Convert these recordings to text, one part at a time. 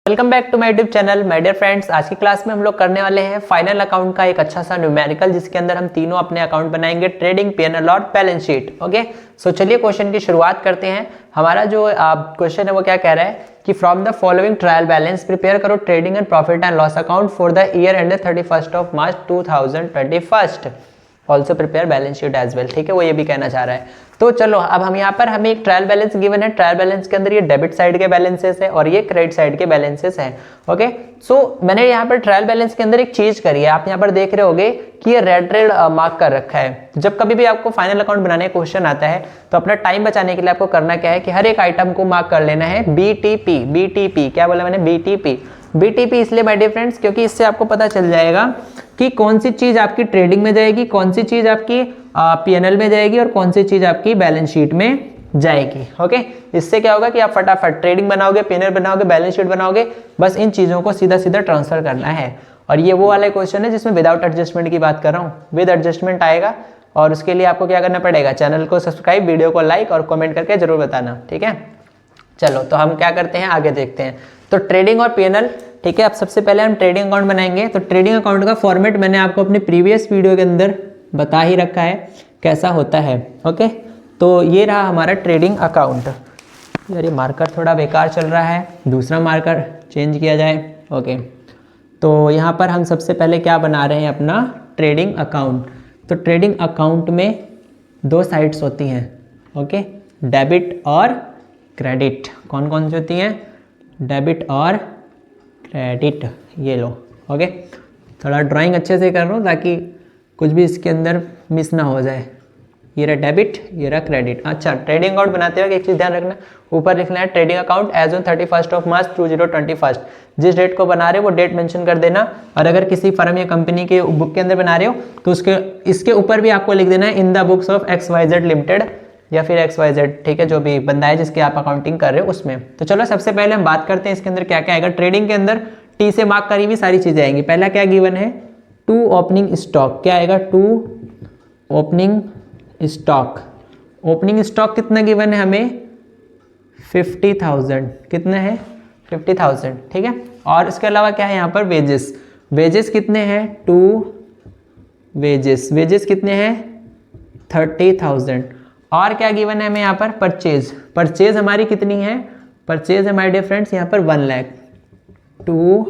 Welcome back to my YouTube channel my dear friends. आज की class में हम लोग करने वाले हैं फाइनल अकाउंट का एक अच्छा सा न्यूमेरिकल, जिसके अंदर हम तीनों अपने अकाउंट बनाएंगे, ट्रेडिंग, P&L और बैलेंस शीट। ओके, सो चलिए क्वेश्चन की शुरुआत करते हैं। हमारा जो क्वेश्चन है वो क्या कह रहा है कि from the following trial balance prepare करो trading and profit and loss account for the year ended 31 March 2021। Also prepare balance sheet as well. ठीक है, वो ये भी कहना चाह रहा है। तो चलो अब हम यहाँ पर हमें एक ट्रायल बैलेंस गिवन है। ट्रायल बैलेंस के अंदर ये डेबिट साइड के बैलेंसेस है और ये क्रेडिट साइड के बैलेंसेस हैं। ओके, सो मैंने यहाँ पर ट्रायल बैलेंस के अंदर एक चीज करी है। आप यहाँ पर देख रहे होगे कि ये रेड मार्क कर रखा है। जब कभी भी आपको फाइनल अकाउंट बनाने का क्वेश्चन आता है तो अपना टाइम बचाने के लिए आपको करना क्या है कि हर एक आइटम को मार्क कर लेना है BTP। BTP क्या बोला मैंने? BTP। BTP इसलिए माय डियर फ्रेंड्स क्योंकि इससे आपको पता चल जाएगा कि कौन सी चीज आपकी ट्रेडिंग में जाएगी, कौन सी चीज आपकी P&L में जाएगी और कौन सी चीज आपकी बैलेंस शीट में जाएगी। ओके, इससे क्या होगा कि आप फटाफट ट्रेडिंग बनाओगे, P&L बनाओगे, बैलेंस शीट बनाओगे। बस इन चीजों को सीधा सीधा ट्रांसफर करना है। और ये वो वाला क्वेश्चन है जिसमें विदाउट एडजस्टमेंट की बात कर रहा हूँ। विद एडजस्टमेंट आएगा और उसके लिए आपको क्या करना पड़ेगा? चैनल को सब्सक्राइब, वीडियो को लाइक और कमेंट करके जरूर बताना। ठीक है, चलो तो हम क्या करते हैं, आगे देखते हैं। तो ट्रेडिंग और P&L, ठीक है। अब सबसे पहले हम ट्रेडिंग अकाउंट बनाएंगे। तो ट्रेडिंग अकाउंट का फॉर्मेट मैंने आपको अपने प्रीवियस वीडियो के अंदर बता ही रखा है कैसा होता है। ओके, तो ये रहा हमारा ट्रेडिंग अकाउंट। यार ये मार्कर थोड़ा बेकार चल रहा है, दूसरा मार्कर चेंज किया जाए। ओके, तो यहाँ पर हम सबसे पहले क्या बना रहे हैं? अपना ट्रेडिंग अकाउंट। तो ट्रेडिंग अकाउंट में दो साइड्स होती हैं। ओके, डेबिट और क्रेडिट। कौन कौन सी होती हैं? डेबिट और क्रेडिट। ये लो। ओके, थोड़ा ड्राइंग अच्छे से कर रहा हूँ ताकि कुछ भी इसके अंदर मिस ना हो जाए। ये रहा डेबिट, ये रहा क्रेडिट। अच्छा, ट्रेडिंग अकाउंट बनाते वक्त एक चीज़ ध्यान रखना, ऊपर लिखना है trading account as on 31 March 2021। जिस डेट को बना रहे हो वो डेट मेंशन कर देना। और अगर किसी फर्म या कंपनी के बुक के अंदर बना रहे हो तो इसके ऊपर भी आपको लिख देना है in the books of XYZ limited या फिर XYZ। ठीक है, जो भी बंदा है जिसकी आप अकाउंटिंग कर रहे हो उसमें। तो चलो सबसे पहले हम बात करते हैं इसके अंदर क्या क्या आएगा। ट्रेडिंग के अंदर T से मार्क करी हुई सारी चीजें आएंगी। पहला क्या गिवन है? To opening stock. क्या आएगा? To opening stock. Opening stock कितना गिवन है हमें? 50,000। कितना है? 50,000। ठीक है, और इसके अलावा क्या है यहाँ पर? वेजेस। वेजेस कितने हैं? To wages. वेजेस कितने हैं? 30,000। और क्या गिवन है हमें यहाँ पर? परचेज। परचेज हमारी कितनी है? परचेज है माय डियर फ्रेंड्स यहाँ पर 1 लाख। To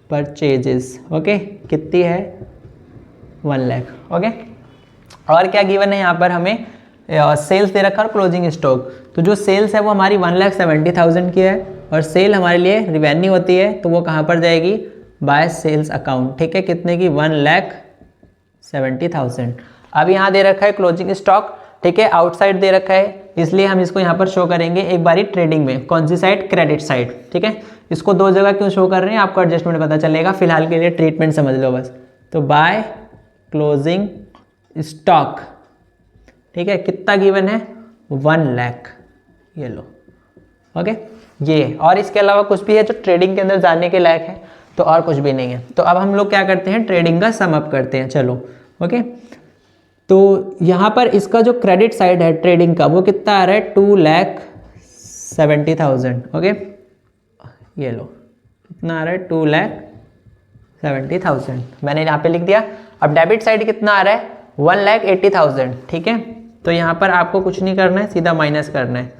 purchases. ओके, कितनी है? 1 लाख। ओके, और क्या गिवन है यहाँ पर हमें? सेल्स दे रखा और क्लोजिंग स्टॉक। तो जो सेल्स है वो हमारी 1,70,000 की है और सेल हमारे लिए रिवेन्यू होती है, तो वो कहाँ पर जाएगी? By sales account. ठीक है, कितने की? 1,70,000। अब यहाँ दे रखा है क्लोजिंग स्टॉक। ठीक है, आउटसाइड दे रखा है, इसलिए हम इसको यहाँ पर शो करेंगे एक बारी ट्रेडिंग में। कौन सी साइड? Credit side. ठीक है, इसको दो जगह क्यों शो कर रहे हैं आपको एडजस्टमेंट पता चलेगा, फिलहाल के लिए ट्रीटमेंट समझ लो बस। तो बाय क्लोजिंग स्टॉक। ठीक है, कितना गिवन है? 1 लाख। ये लो। ओके, ये और इसके अलावा कुछ भी है जो ट्रेडिंग के अंदर जाने के लायक है? तो और कुछ भी नहीं है। तो अब हम लोग क्या करते हैं? ट्रेडिंग का सम अप करते हैं। चलो ओके, तो यहाँ पर इसका जो क्रेडिट साइड है ट्रेडिंग का वो कितना आ रहा है? 2,70,000। ओके, ये लो, कितना आ रहा है? 2,70,000 मैंने यहाँ पे लिख दिया। अब डेबिट साइड कितना आ रहा है? 1,80,000। ठीक है, तो यहाँ पर आपको कुछ नहीं करना है, सीधा माइनस करना है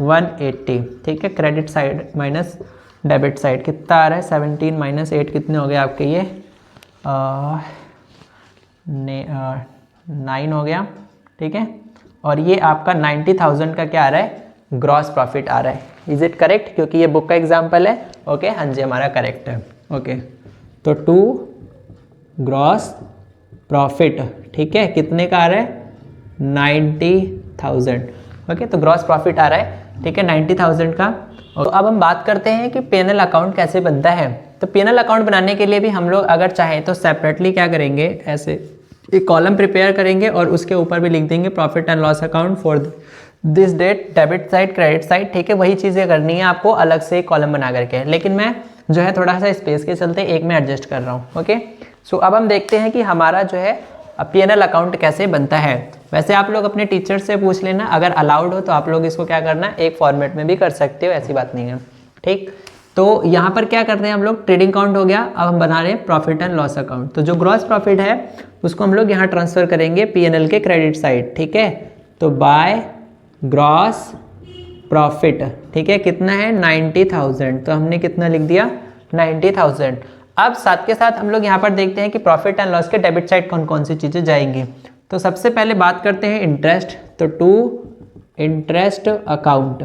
180। ठीक है, credit side minus debit side कितना आ रहा है? 17 माइनस 8 कितने हो गए आपके? ये 9 हो गया। ठीक है, और ये आपका 90,000 का क्या आ रहा है? ग्रॉस प्रॉफिट आ रहा है। Is it correct? क्योंकि ये बुक का एग्जाम्पल है। ओके, हाँ जी, हमारा करेक्ट है। ओके, तो 2 ग्रॉस प्रॉफिट। ठीक है, कितने का आ रहा है? 90,000। ओके, तो ग्रॉस प्रॉफिट आ रहा है। ठीक है, 90,000 का। तो अब हम बात करते हैं कि P&L अकाउंट कैसे बनता है। तो P&L अकाउंट बनाने के लिए भी हम लोग अगर चाहें तो सेपरेटली क्या करेंगे, ऐसे एक कॉलम प्रिपेयर करेंगे और उसके ऊपर भी लिख देंगे profit and loss account for this date, debit side, credit side. ठीक है, वही चीज़ें करनी है आपको अलग से कॉलम बना करके। लेकिन मैं जो है थोड़ा सा स्पेस के चलते एक में एडजस्ट कर रहा हूँ। ओके, सो अब हम देखते हैं कि हमारा जो है P&L अकाउंट कैसे बनता है। वैसे आप लोग अपने टीचर से पूछ लेना, अगर अलाउड हो तो आप लोग इसको क्या करना, एक फॉर्मेट में भी कर सकते हो, ऐसी बात नहीं है। ठीक, तो यहाँ पर क्या करते हैं हम लोग, ट्रेडिंग अकाउंट हो गया, अब हम बना रहे हैं प्रॉफिट एंड लॉस अकाउंट। तो जो ग्रॉस प्रॉफिट है उसको हम लोग यहाँ ट्रांसफर करेंगे पीएनएल के क्रेडिट साइड, ठीक है। तो बाय ग्रॉस प्रॉफिट, ठीक है, कितना है 90,000, तो हमने कितना लिख दिया 90,000। अब साथ के साथ हम लोग यहाँ पर देखते हैं कि प्रॉफिट एंड लॉस के डेबिट साइड कौन कौन सी चीज़ें जाएंगी। तो सबसे पहले बात करते हैं इंटरेस्ट, तो टू इंटरेस्ट अकाउंट।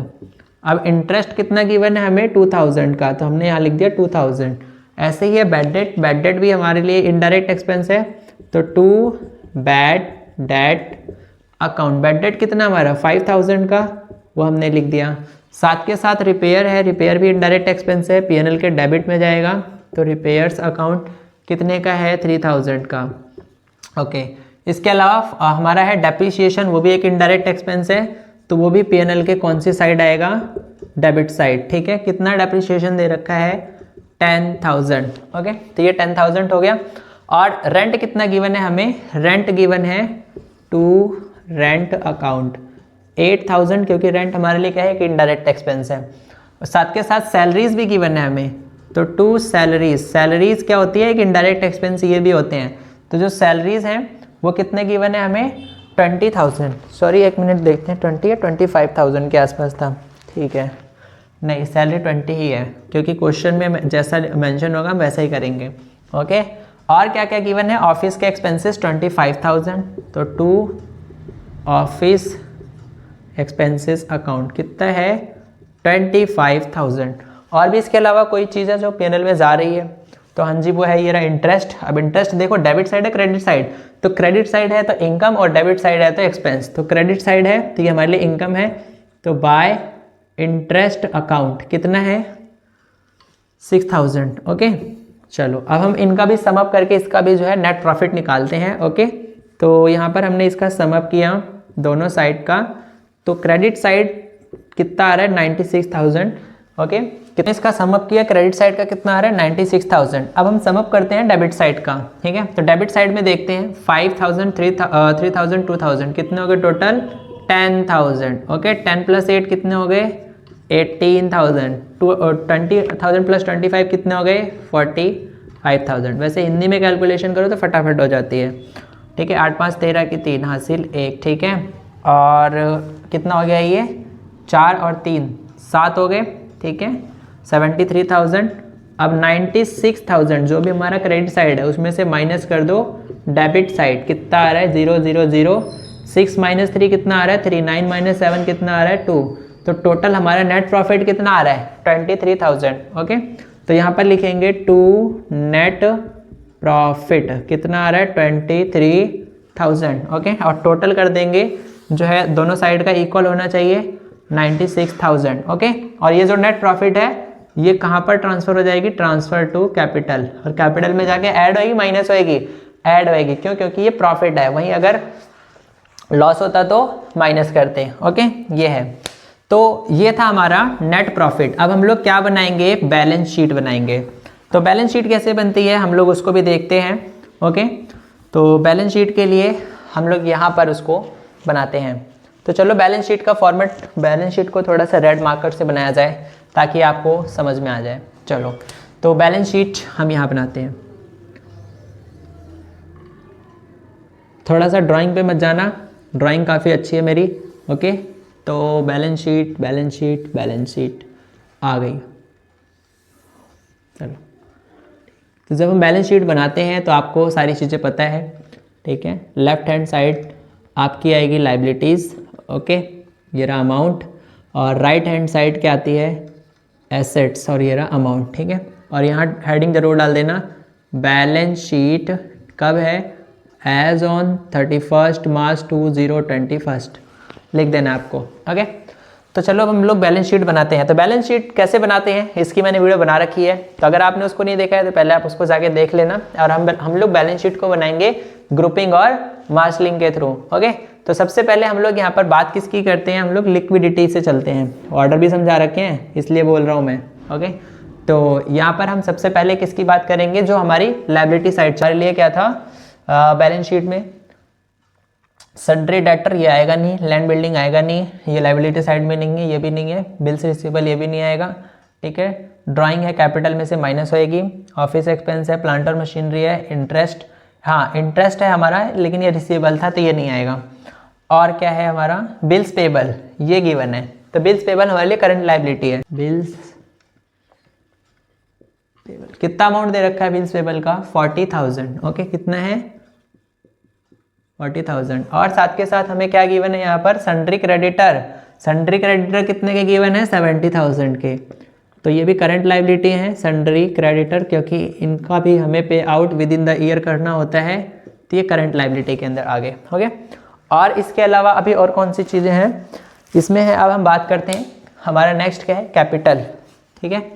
अब इंटरेस्ट कितना गिवन है हमें 2000 का, तो हमने यहाँ लिख दिया 2000। ऐसे ही है बैड डेट, बैड डेट भी हमारे लिए इनडायरेक्ट एक्सपेंस है, तो to bad debt account. Bad debt कितना हमारा 5000 का, वो हमने लिख दिया। साथ के साथ रिपेयर है, रिपेयर भी इनडायरेक्ट एक्सपेंस है, पीएनएल के डेबिट में जाएगा, तो रिपेयर्स अकाउंट कितने का है 3000 का, ओके। इसके अलावा हमारा है डेप्रिसिएशन, वो भी एक इनडायरेक्ट एक्सपेंस है, तो वो भी पीएनएल के कौन सी साइड आएगा, डेबिट साइड, ठीक है। कितना डेप्रिसिएशन दे रखा है 10,000, ओके, तो ये 10,000 हो गया। और रेंट कितना गिवन है हमें, रेंट गिवन है टू रेंट अकाउंट 8,000, क्योंकि रेंट हमारे लिए क्या है कि इनडायरेक्ट एक्सपेंस है। और साथ के साथ सैलरीज भी गिवन है हमें, तो टू सैलरीज, सैलरीज क्या होती है, एक इनडायरेक्ट एक्सपेंस ये भी होते हैं। तो जो सैलरीज हैं वो कितने गिवन है हमें 20,000, सॉरी एक मिनट देखते हैं 20 या 25,000 के आसपास था, ठीक है, नहीं सैलरी 20 ही है, क्योंकि क्वेश्चन में जैसा मेंशन होगा हम वैसा ही करेंगे, ओके। और क्या क्या गिवन है, ऑफिस के एक्सपेंसेस 25,000, तो टू ऑफिस एक्सपेंसेस अकाउंट कितना है 25,000। और भी इसके अलावा कोई चीज़ है जो पीएनएल में जा रही है, तो हाँ जी वो है ये रहा इंटरेस्ट। अब इंटरेस्ट देखो डेबिट साइड है क्रेडिट साइड, तो क्रेडिट साइड है तो इनकम और डेबिट साइड है तो एक्सपेंस। तो क्रेडिट साइड है तो ये हमारे लिए इनकम है, तो बाय इंटरेस्ट अकाउंट कितना है 6,000, ओके। चलो अब हम इनका भी समअप करके इसका भी जो है नेट प्रॉफिट निकालते हैं, ओके। तो यहाँ पर हमने इसका समअप किया दोनों साइड का, तो क्रेडिट साइड कितना आ रहा है 96,000, ओके। कितने इसका समअप किया, क्रेडिट साइड का कितना आ रहा है 96,000। अब हम समअप करते हैं डेबिट साइड का, ठीक है। तो डेबिट साइड में देखते हैं 5,000 3,000 2,000 कितने हो गए टोटल 10,000, ओके। 10 + 8 कितने हो गए 18,000, 20,000 + 25 कितने हो गए 45,000। वैसे हिंदी में कैलकुलेशन करो तो फटाफट हो जाती है, ठीक है। 8 5 13 की 3 हासिल 1, ठीक है। और कितना हो गया ये 4 और 3 7 हो गए, ठीक है 73,000। अब 96,000 जो भी हमारा क्रेडिट साइड है उसमें से माइनस कर दो डेबिट साइड, कितना आ रहा है 0 0 0, 6 - 3 कितना आ रहा है 3, 9 - 7 कितना आ रहा है 2। तो टोटल हमारा नेट प्रॉफिट कितना आ रहा है 23,000, ओके। तो यहाँ पर लिखेंगे टू नेट प्रॉफिट कितना आ रहा है 23,000, ओके। और टोटल कर देंगे जो है दोनों साइड का इक्वल होना चाहिए 96,000, ओके। और ये जो नेट प्रॉफिट है ये कहाँ पर ट्रांसफर हो जाएगी, ट्रांसफर टू कैपिटल, और कैपिटल में जाके ऐड होएगी माइनस होएगी, ऐड होएगी, क्यों, क्योंकि ये प्रॉफिट है, वहीं अगर लॉस होता तो माइनस करते, ओके। ये है, तो ये था हमारा नेट प्रॉफिट। अब हम लोग क्या बनाएंगे, बैलेंस शीट बनाएंगे। तो बैलेंस शीट कैसे बनती है हम लोग उसको भी देखते हैं, ओके। तो बैलेंस शीट के लिए हम लोग यहाँ पर उसको बनाते हैं। तो चलो बैलेंस शीट का फॉर्मेट, बैलेंस शीट को थोड़ा सा रेड मार्कर से बनाया जाए ताकि आपको समझ में आ जाए। चलो तो बैलेंस शीट हम यहाँ बनाते हैं। थोड़ा सा ड्राइंग पे मत जाना, ड्राइंग काफ़ी अच्छी है मेरी, ओके। तो balance sheet balance sheet balance sheet आ गई। चलो तो जब हम बैलेंस शीट बनाते हैं तो आपको सारी चीज़ें पता है, ठीक है। लेफ्ट हैंड साइड आपकी आएगी लाइबिलिटीज़, ओके, ये रहा अमाउंट। और राइट हैंड साइड क्या आती है एसेट्स, और ये रहा अमाउंट, ठीक है। और यहाँ हेडिंग जरूर डाल देना, बैलेंस शीट कब है, एज ऑन 31 मार्च 2021 लिख देना आपको, ओके। तो चलो अब हम लोग बैलेंस शीट बनाते हैं। तो बैलेंस शीट कैसे बनाते हैं इसकी मैंने वीडियो बना रखी है, तो अगर आपने उसको नहीं देखा है तो पहले आप उसको जाके देख लेना। और हम लोग बैलेंस शीट को बनाएंगे ग्रुपिंग और मार्शलिंग के थ्रू, ओके। तो सबसे पहले हम लोग यहाँ पर बात किसकी करते हैं, हम लोग लिक्विडिटी से चलते हैं। ऑर्डर भी समझा रखे हैं इसलिए बोल रहा हूँ मैं, ओके। तो यहाँ पर हम सबसे पहले किसकी बात करेंगे, जो हमारी लायबिलिटी साइड हमारे लिए क्या था बैलेंस शीट में, सन्ड्री डेटर ये आएगा नहीं, लैंड बिल्डिंग आएगा नहीं, ये लायबिलिटी साइड में नहीं है, ये भी नहीं है, बिल्स रिसीवेबल ये भी नहीं आएगा, ठीक है। ड्राइंग है कैपिटल में से माइनस होएगी, ऑफिस एक्सपेंस है, प्लांट और मशीनरी है, इंटरेस्ट, हाँ इंटरेस्ट है हमारा लेकिन ये रिसीवेबल था तो ये नहीं आएगा। और क्या है हमारा, बिल्स पेबल, ये गिवन है, तो बिल्स पेबल हमारे लिए करंट लायबिलिटी है। बिल्स पेबल कितना अमाउंट दे रखा है बिल्स पेबल का, 40,000। ओके, कितना है 40,000। और साथ के साथ हमें क्या गिवन है यहाँ पर, सन्ड्री क्रेडिटर, सन्ड्री क्रेडिटर कितने के गिवन है, 70,000 के। तो ये भी करंट लायबिलिटी है सन्ड्री क्रेडिटर, क्योंकि इनका भी हमें पे out with in the year करना होता है, तो ये करंट लायबिलिटी के अंदर आ गए। ओके, और इसके अलावा अभी और कौन सी चीज़ें हैं इसमें है, अब हम बात करते हैं हमारा नेक्स्ट क्या है, कैपिटल। ठीक है,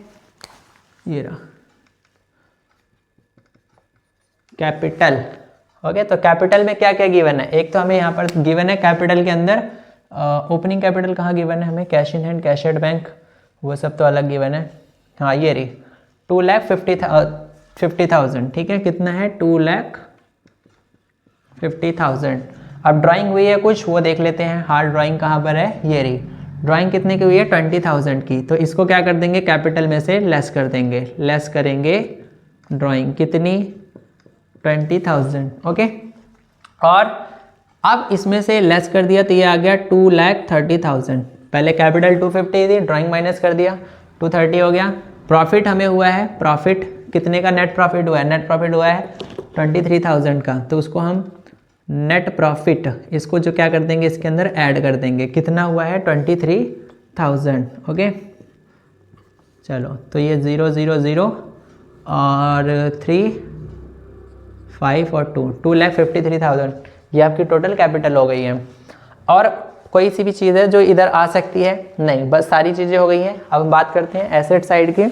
ये रहा कैपिटल। ओके, तो कैपिटल में क्या क्या गिवन है, एक तो हमें यहाँ पर गिवन है कैपिटल के अंदर ओपनिंग कैपिटल कहाँ गिवन है हमें, cash in hand, cash at bank, वो सब तो अलग गिवन है। हाँ ये रही 2,50,000। ठीक है, कितना है 2,50,000। अब ड्राइंग हुई है कुछ, वो देख लेते हैं। हार्ड ड्राइंग कहाँ पर है, ये रही ड्राइंग कितने की हुई है, 20,000 की। तो इसको क्या कर देंगे, कैपिटल में से लेस कर देंगे, लेस करेंगे ड्राइंग कितनी, 20,000। ओके, और अब इसमें से लेस कर दिया तो ये आ गया 2,30,000। पहले कैपिटल 250 थी, ड्राइंग माइनस कर दिया, 230 हो गया। प्रॉफिट हमें हुआ है, प्रॉफिट कितने का नेट प्रॉफिट हुआ है, नेट प्रॉफिट हुआ है 23,000 का। तो उसको हम नेट प्रॉफिट, इसको जो क्या कर देंगे इसके अंदर ऐड कर देंगे, कितना हुआ है 23,000। ओके, चलो तो ये 0 0 0 और 3 5 और 2, 2,53,000 ये आपकी टोटल कैपिटल हो गई है। और कोई सी भी चीज़ है जो इधर आ सकती है, नहीं, बस सारी चीज़ें हो गई हैं। अब हम बात करते हैं एसेट साइड की।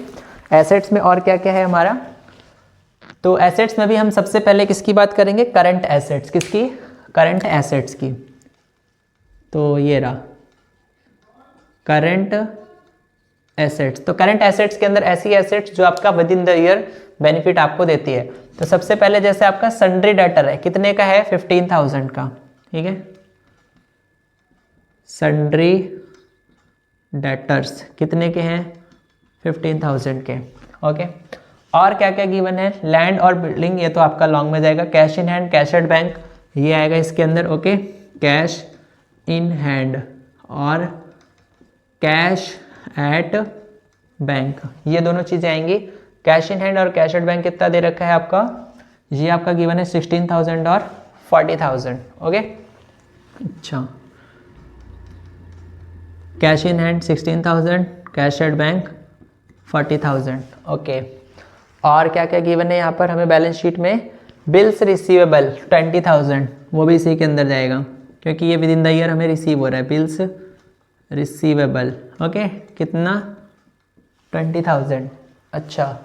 एसेट्स में और क्या क्या है हमारा, तो एसेट्स में भी हम सबसे पहले किसकी बात करेंगे, करंट एसेट्स, किसकी, करंट एसेट्स की। तो ये रहा करंट एसेट्स। तो करंट एसेट्स के अंदर ऐसी एसेट्स जो आपका with in the year benefit आपको देती है। तो सबसे पहले जैसे आपका सन्ड्री डेटर है, कितने का है, 15,000 का। ठीक है, सन्ड्री डेटर्स कितने के हैं, 15,000 के। ओके, और क्या क्या गिवन है, लैंड और बिल्डिंग, ये तो आपका लॉन्ग में जाएगा। Cash in hand, cash at bank, ये आएगा इसके अंदर। ओके, कैश इन हैंड और कैश एट बैंक, ये दोनों चीज़ें आएंगी। कैश इन हैंड और कैश एट बैंक कितना दे रखा है आपका, ये आपका गिवन है 16,000 और 40,000। ओके, अच्छा, cash in hand 16,000, cash at bank 40,000। Okay, और क्या क्या गिवन है यहाँ पर हमें बैलेंस शीट में, बिल्स रिसीवेबल 20,000, वो भी इसी के अंदर जाएगा क्योंकि ये विद इन द ईयर हमें रिसीव हो रहा है, बिल्स रिसीवेबल। ओके, कितना 20,000। अच्छा,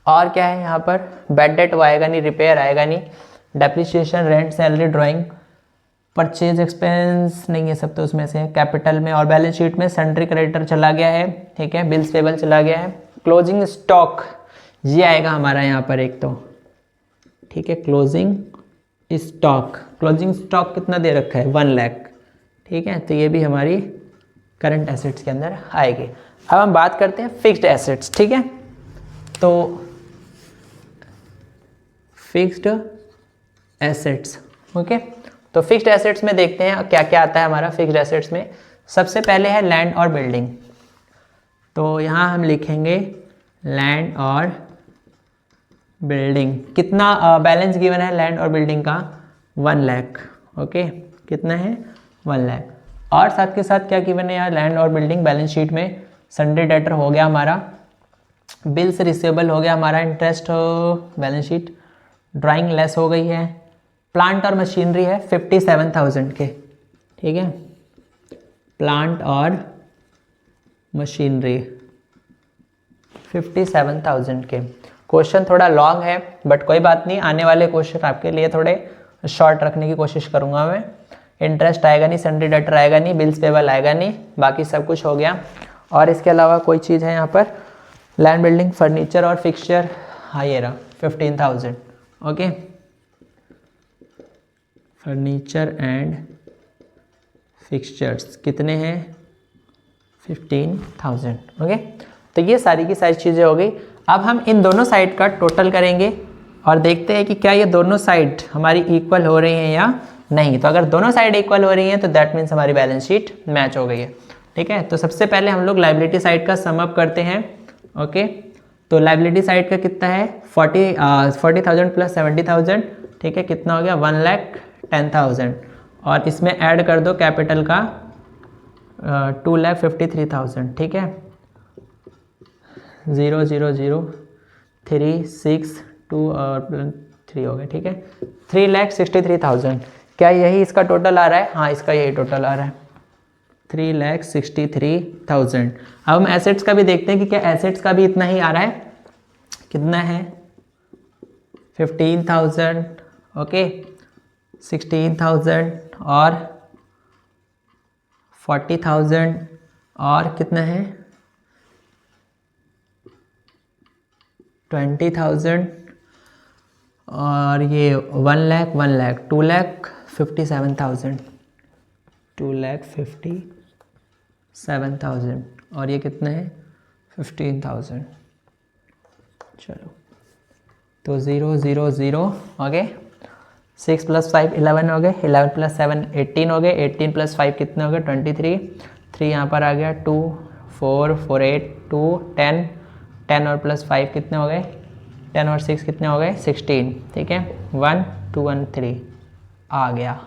और क्या है यहाँ पर, बैड डेट वो आएगा नहीं, रिपेयर आएगा नहीं, depreciation, rent, salary, drawing, purchase expense नहीं, ये सब तो उसमें से कैपिटल में। और बैलेंस शीट में सन्ड्री क्रेडिटर चला गया है, ठीक है, बिल्स पेबल चला गया है, क्लोजिंग स्टॉक ये आएगा हमारा यहाँ पर एक तो, ठीक है, क्लोजिंग स्टॉक, क्लोजिंग स्टॉक कितना दे रखा है 1 लाख। ठीक है, तो ये भी हमारी करंट एसेट्स के अंदर आएगी। अब हम बात करते हैं फिक्स्ड एसेट्स। ठीक है, तो फिक्स्ड एसेट्स, ओके, तो फिक्स्ड एसेट्स में देखते हैं क्या क्या आता है हमारा फिक्स्ड एसेट्स में। सबसे पहले है लैंड और बिल्डिंग, तो यहाँ हम लिखेंगे लैंड और बिल्डिंग। कितना बैलेंस गिवन है लैंड और बिल्डिंग का, 1 लाख। ओके, कितना है 1 लाख। और साथ के साथ क्या गिवन है यार, लैंड और बिल्डिंग बैलेंस शीट में सन्ड्री डेटर हो गया हमारा, बिल्स रिसीवेबल हो गया हमारा, interest balance sheet, drawing less हो गई है, प्लांट और मशीनरी है 57,000 के। ठीक है, प्लांट और मशीनरी 57,000 के। क्वेश्चन थोड़ा लॉन्ग है बट कोई बात नहीं, आने वाले क्वेश्चन आपके लिए थोड़े शॉर्ट रखने की कोशिश करूंगा मैं। इंटरेस्ट आएगा नहीं, सन्ड्री डेटर आएगा नहीं, बिल्स पेबल आएगा नहीं, बाकी सब कुछ हो गया। और इसके अलावा कोई चीज़ है यहाँ पर, लैंड, बिल्डिंग, फर्नीचर और फिक्सचर, हाँ ये रहा 15,000। ओके, फर्नीचर एंड फिक्सचर्स कितने हैं 15,000। ओके, तो ये सारी की सारी चीज़ें हो गई। अब हम इन दोनों साइड का टोटल करेंगे और देखते हैं कि क्या ये दोनों साइड हमारी इक्वल हो रही हैं या नहीं। तो अगर दोनों साइड इक्वल हो रही हैं तो दैट मीन्स हमारी बैलेंस शीट मैच हो गई है। ठीक है, तो सबसे पहले हम लोग लायबिलिटी साइड का सम अप करते हैं। ओके, तो लायबिलिटी साइड का कितना है 40,000 प्लस 70,000। ठीक है, कितना हो गया 1,10,000 और इसमें ऐड कर दो कैपिटल का 2,53,000। ठीक है, 0 0 0 3 6 2 और 3 हो गए। ठीक है, 3,63,000। क्या यही इसका टोटल आ रहा है? हाँ, इसका यही टोटल आ रहा है 3,63,000। अब हम एसेट्स का भी देखते हैं कि क्या एसेट्स का भी इतना ही आ रहा है। कितना है 15,000। ओके, 16,000 और 40,000 और कितना है 20,000 और ये 1,00,000 2,57,000 2,57,000 और ये कितना है 15,000। चलो, तो 0 0 0 हो गए, 6 + 5 11 हो गए, 11 + 7 18 हो गए, 18 + 5 कितने हो गए 23, 3 यहाँ पर आ गया 2 4 4 8 2 10 10 और + 5 कितने हो गए 10 और 6 कितने हो गए 16। ठीक है, 1 2 1 3 आ गया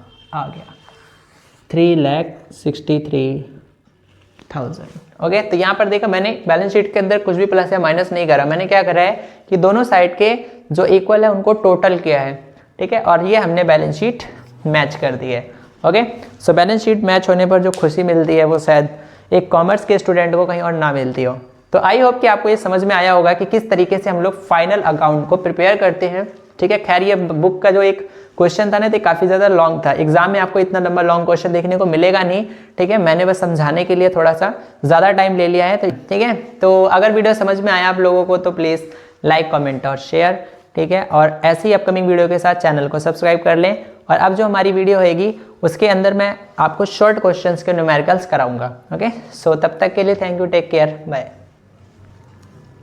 3,63,000। ओके, तो यहाँ पर देखा मैंने बैलेंस शीट के अंदर कुछ भी प्लस या माइनस नहीं करा। मैंने क्या करा है कि दोनों साइड के जो इक्वल है उनको टोटल किया है। ठीक है, और ये हमने बैलेंस शीट मैच कर दी है। Okay, so balance sheet match होने पर जो खुशी मिलती है वो शायद एक कॉमर्स के स्टूडेंट को कहीं और ना मिलती हो। तो आई होप कि आपको ये समझ में आया होगा कि किस तरीके से हम लोग फाइनल अकाउंट को प्रिपेयर करते हैं। ठीक है, खैर ये बुक का जो एक क्वेश्चन था ना तो काफ़ी ज़्यादा लॉन्ग था। एग्जाम में आपको इतना लंबा लॉन्ग क्वेश्चन देखने को मिलेगा नहीं। ठीक है, मैंने बस समझाने के लिए थोड़ा सा ज़्यादा टाइम ले लिया है। तो ठीक है, तो अगर वीडियो समझ में आया आप लोगों को तो प्लीज़ लाइक कमेंट और शेयर। ठीक है, और ऐसी ही अपकमिंग वीडियो के साथ चैनल को सब्सक्राइब कर लें। और अब जो हमारी वीडियो होगी उसके अंदर मैं आपको शॉर्ट क्वेश्चंस के न्यूमेरिकल्स कराऊंगा। ओके, सो तब तक के लिए thank you, take care, bye.